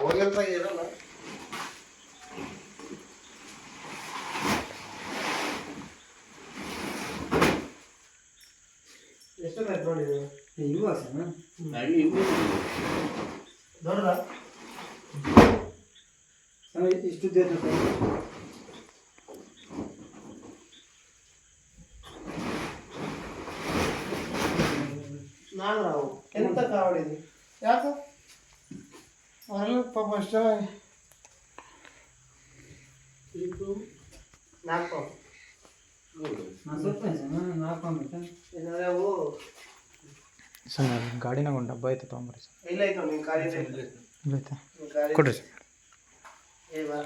ಹೋಗಿರ್ತ ಇರಲ್ಲ ಎಷ್ಟೊತ್ತಾಯ್ತು ನೋಡಿ ಇವಾಗ ದೊಡ್ಡದ ಇಷ್ಟು ನಾಗರಾವು ಎಂತ ಕಾವಡಿದೆ ಯಾಕ ಅಲ್ಲ ಪಾಪ ಅಷ್ಟ ನಾಲ್ಕು ಏನಾದ್ರೆ ಅವು ಸರ್ ಗಾಡಿನಾಗ ಒಂದು ಡಬ್ಬ ಐತೆ ತೊಗೊಂಬರ್ರಿ ಸರ್. ಇಲ್ಲ ಐತೆ ನಿಮ್ಮ ಕಾಲಿ ಐತೆ ಕೊಡ್ರಿ ಸರ್. ಏ ಬಾ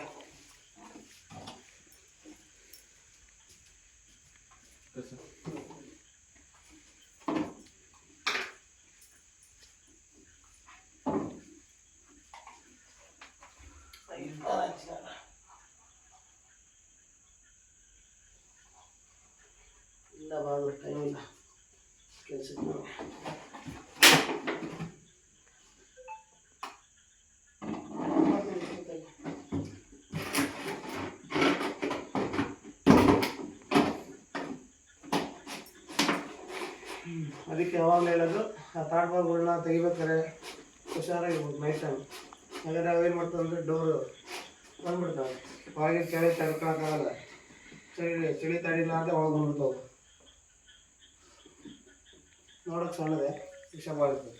ಇಲ್ಲ ಬಾದು ಟೈಮ್ ಇಲ್ಲ ಕೆಲಸಕ್ಕೆ ಅದಕ್ಕೆ ಯಾವಾಗಲೂ ಹೇಳೋದು ಆ ತಾಡ್ಬಾರ್ಗಳನ್ನ ತೆಗಿಬೇಕಾದ್ರೆ ಹುಷಾರಾಗಿರ್ಬೋದು ನೈಟ್ ಟೈಮ್. ಹಾಗಾದ್ರೆ ಅವೇನು ಮಾಡ್ತದೆ ಅಂದರೆ ಡೋರು ಬಂದ್ಬಿಡ್ತಾವೆ, ಹೊರಗೆ ಚಳಿ ತಡ್ಕೊಳಕ್ಕಾಗಲ್ಲ, ಚಳಿ ತಡಿಲಾರ್ದೆ ಒಳಗೆ ಬಂದ್ಬಿಡ್ತಾವೆ. ನೋಡೋಕೆ ಸಣ್ಣದೆ ವಿಷ ಬಾಳುತ್ತೆ.